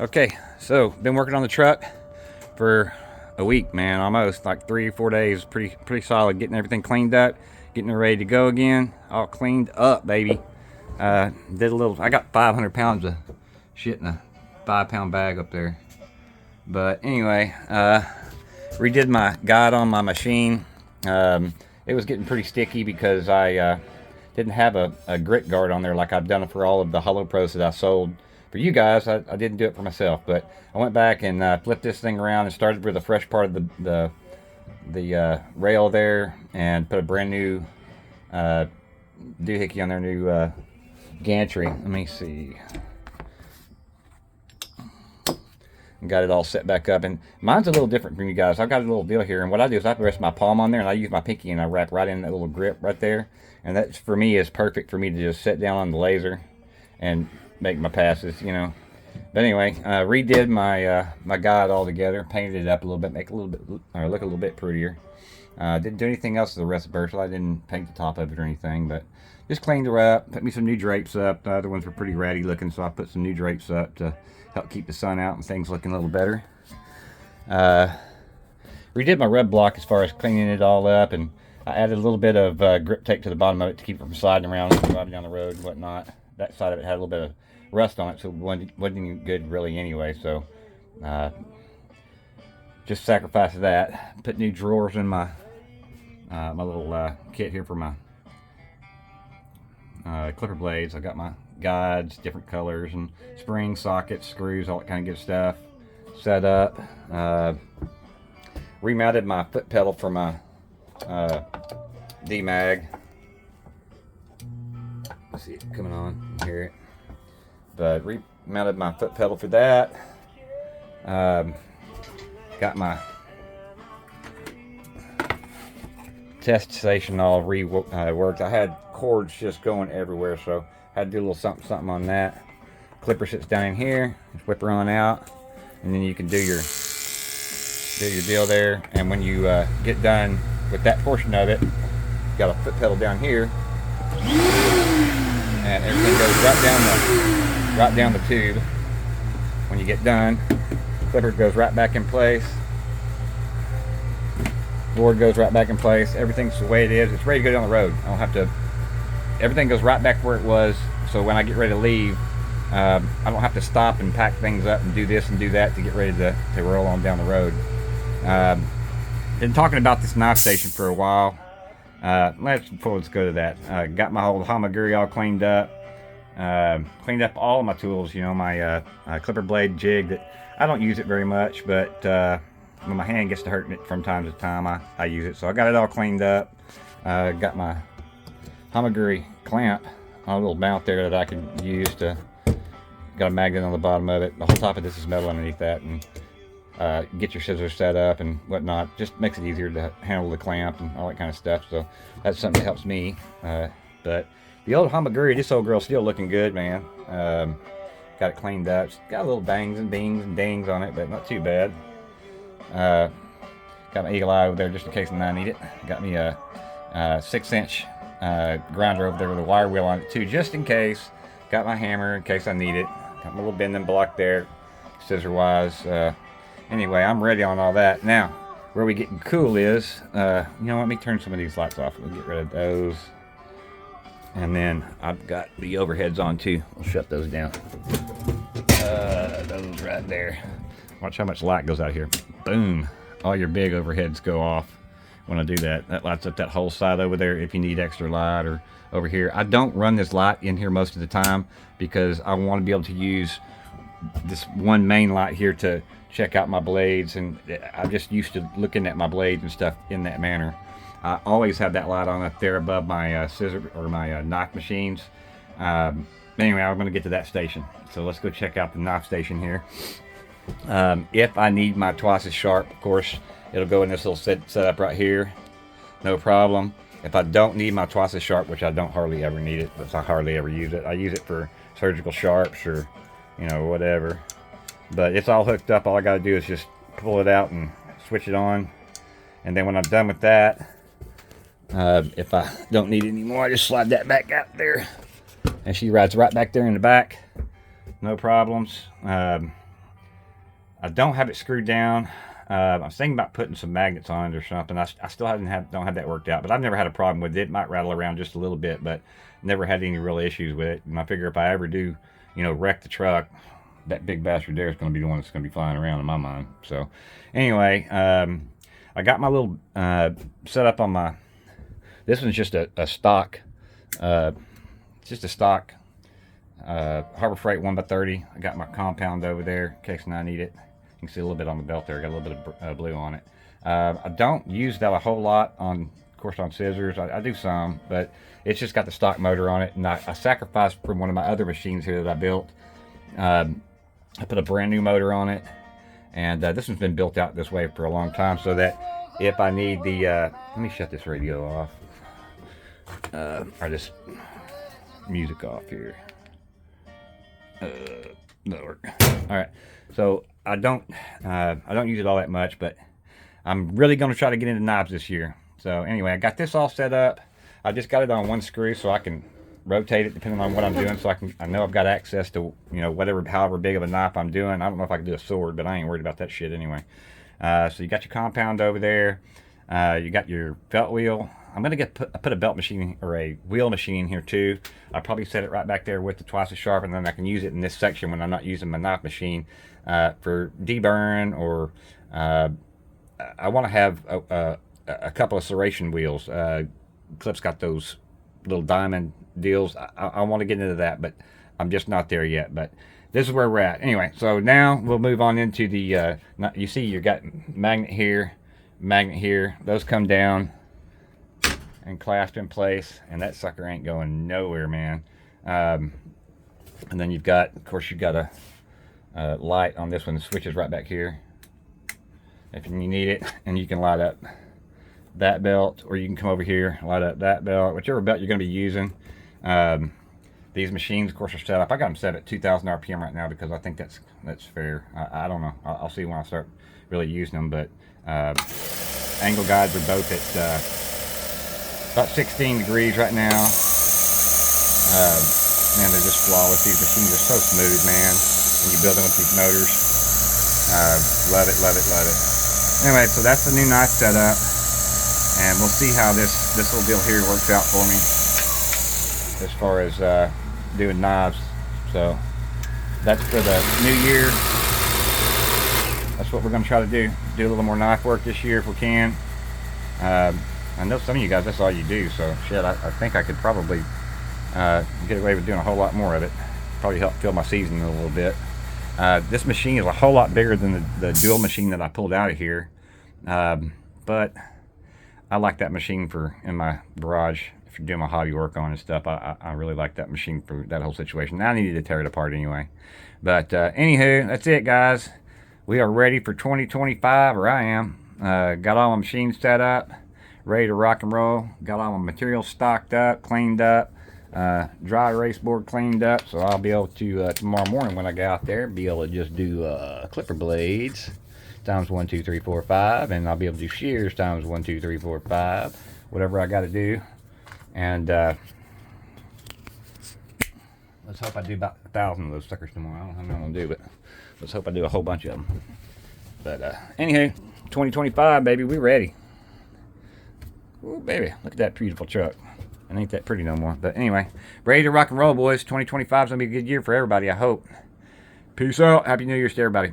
Okay, so been working on the truck for a week, man, almost like 3 or 4 days. Pretty solid, getting everything cleaned up, getting it ready to go again. All cleaned up, baby. Did a little. I got 500 pounds of shit in a 5-pound bag up there. But anyway, redid my guide on my machine. It was getting pretty sticky because I didn't have a grit guard on there like I've done it for all of the Hollow Pros that I sold for you guys. I didn't do it for myself, but I went back and flipped this thing around and started with the fresh part of the rail there, and put a brand new doohickey on their new gantry. Let me see. And got it all set back up, and mine's a little different from you guys. I've got a little deal here, and what I do is I rest my palm on there, and I use my pinky and I wrap right in that little grip right there, and that for me is perfect for me to just sit down on the laser and make my passes, you know. But anyway, redid my my guide all together, painted it up a little bit, make it a little bit or look a little bit prettier. Didn't do anything else to the rest of the versatile. I didn't paint the top of it or anything, but just cleaned her up, put me some new drapes up. The other ones were pretty ratty looking, so I put some new drapes up to help keep the sun out and things looking a little better. Redid my rub block as far as cleaning it all up, and I added a little bit of grip tape to the bottom of it to keep it from sliding around and driving down the road and whatnot. That side of it had a little bit of rust on it, so it wasn't even good really anyway, so just sacrificed that. Put new drawers in my my little kit here for my clipper blades. I got my guides, different colors, and springs, sockets, screws, all that kind of good stuff set up. Remounted my foot pedal for my D-mag. Let's see it coming on, you can hear it. But remounted my foot pedal for that. Got my test station all reworked. I had cords just going everywhere, so I had to do a little something on that. Clipper sits down in here, just whip her on out, and then you can do your deal there. And when you get done with that portion of it, you got a foot pedal down here, and everything goes right down the tube. When you get done, clipper goes right back in place. Board goes right back in place. Everything's the way it is. It's ready to go down the road. I don't have to. Everything goes right back where it was. So when I get ready to leave, I don't have to stop and pack things up and do this and do that to get ready to roll on down the road. Been talking about this knife station for a while. Let's go to that. Got my whole hamaguri all cleaned up. Cleaned up all of my tools. You know, my clipper blade jig that I don't use it very much, but when my hand gets to hurting it from time to time, I use it. So I got it all cleaned up. Got my hamaguri clamp on a little mount there that I can use to. Got a magnet on the bottom of it. The whole top of this is metal underneath that, and get your scissors set up and whatnot. Just makes it easier to handle the clamp and all that kind of stuff. So that's something that helps me. But the old hamaguri, this old girl's still looking good, man. Got it cleaned up. It's got little bangs and bings and dings on it, but not too bad. Got my eagle eye over there just in case I need it. Got me a 6-inch grinder over there with a wire wheel on it too, just in case. Got my hammer in case I need it. Got my little bending block there, scissor wise. Anyway, I'm ready on all that. Now, where we getting cool is, you know, let me turn some of these lights off. We'll get rid of those. And then I've got the overheads on too. We'll shut those down. Those right there. Watch how much light goes out here. Boom. All your big overheads go off when I do that. That lights up that whole side over there if you need extra light, or over here. I don't run this light in here most of the time because I want to be able to use this one main light here to check out my blades, and I'm just used to looking at my blades and stuff in that manner. I always have that light on up there above my scissor or my knife machines. Anyway, I'm going to get to that station. So let's go check out the knife station here. If I need my twice as sharp, of course, it'll go in this little setup right here. No problem. If I don't need my twice as sharp, which I don't hardly ever need it, but I hardly ever use it. I use it for surgical sharps or, you know, whatever. But it's all hooked up. All I got to do is just pull it out and switch it on. And then when I'm done with that, if I don't need it anymore, I just slide that back out there. And she rides right back there in the back. No problems. I don't have it screwed down. I was thinking about putting some magnets on it or something. I still don't have that worked out, but I've never had a problem with it. It might rattle around just a little bit, but never had any real issues with it. And I figure if I ever do, wreck the truck, that big bastard there is going to be the one that's going to be flying around in my mind. So anyway, I got my little setup on my. This one's just a stock. Just a stock Harbor Freight 1x30. I got my compound over there in case I need it. You can see a little bit on the belt there. I got a little bit of blue on it. I don't use that a whole lot on, of course, on scissors. I do some, but it's just got the stock motor on it. And I sacrificed from one of my other machines here that I built. I put a brand new motor on it, and this one's been built out this way for a long time, so that if I need the, let me shut this radio off, or this music off here. Lower. All right, so I don't use it all that much, but I'm really going to try to get into knives this year. So anyway, I got this all set up. I just got it on one screw so I can rotate it depending on what I'm doing, so I know I've got access to however big of a knife I'm doing. I don't know if I can do a sword, but I ain't worried about that shit anyway. So you got your compound over there. You got your belt wheel. I'm gonna put a belt machine or a wheel machine in here too. I'll probably set it right back there with the twice as sharp, and then I can use it in this section when I'm not using my knife machine for deburring, or I want to have a couple of serration wheels. Clip's got those little diamond deals. I want to get into that, but I'm just not there yet. But this is where we're at. Anyway, so now we'll move on into the. You see, you got magnet here, magnet here. Those come down and clasp in place, and that sucker ain't going nowhere, man. And then you've got, of course, you've got a light on this one. The switch is right back here if you need it, and you can light up that belt, or you can come over here, light up that belt, whichever belt you're going to be using. These machines, of course, are set up. I got them set at 2,000 RPM right now because I think that's fair. I don't know. I'll see when I start really using them, but angle guides are both at about 16 degrees right now. Man, they're just flawless. These machines are so smooth, man, when you build them with these motors. Love it, love it, love it. Anyway, so that's the new knife setup, and we'll see how this little deal here works out for me as far as doing knives. So that's for the new year. That's what we're going to try to do a little more knife work this year if we can. I know some of you guys, that's all you do, so shit, I think I could probably get away with doing a whole lot more of it. Probably help fill my season a little bit. This machine is a whole lot bigger than the dual machine that I pulled out of here, but I like that machine for in my garage if you're doing my hobby work on and stuff. I really like that machine for that whole situation. Now I needed to tear it apart anyway. But anywho, that's it, guys. We are ready for 2025, or I am. Got all my machines set up, ready to rock and roll. Got all my materials stocked up, cleaned up, dry erase board cleaned up, so I'll be able to tomorrow morning when I get out there be able to just do clipper blades times 1 2 3 4 5, and I'll be able to do shears times 1 2 3 4 5, whatever I got to do. And let's hope I do about 1,000 of those suckers tomorrow. I don't know how many I'm gonna do, but let's hope I do a whole bunch of them. But anywho, 2025, baby, we ready. Ooh, baby, look at that beautiful truck. It ain't that pretty no more. But anyway, ready to rock and roll, boys. 2025 is going to be a good year for everybody, I hope. Peace out. Happy New Year's to everybody.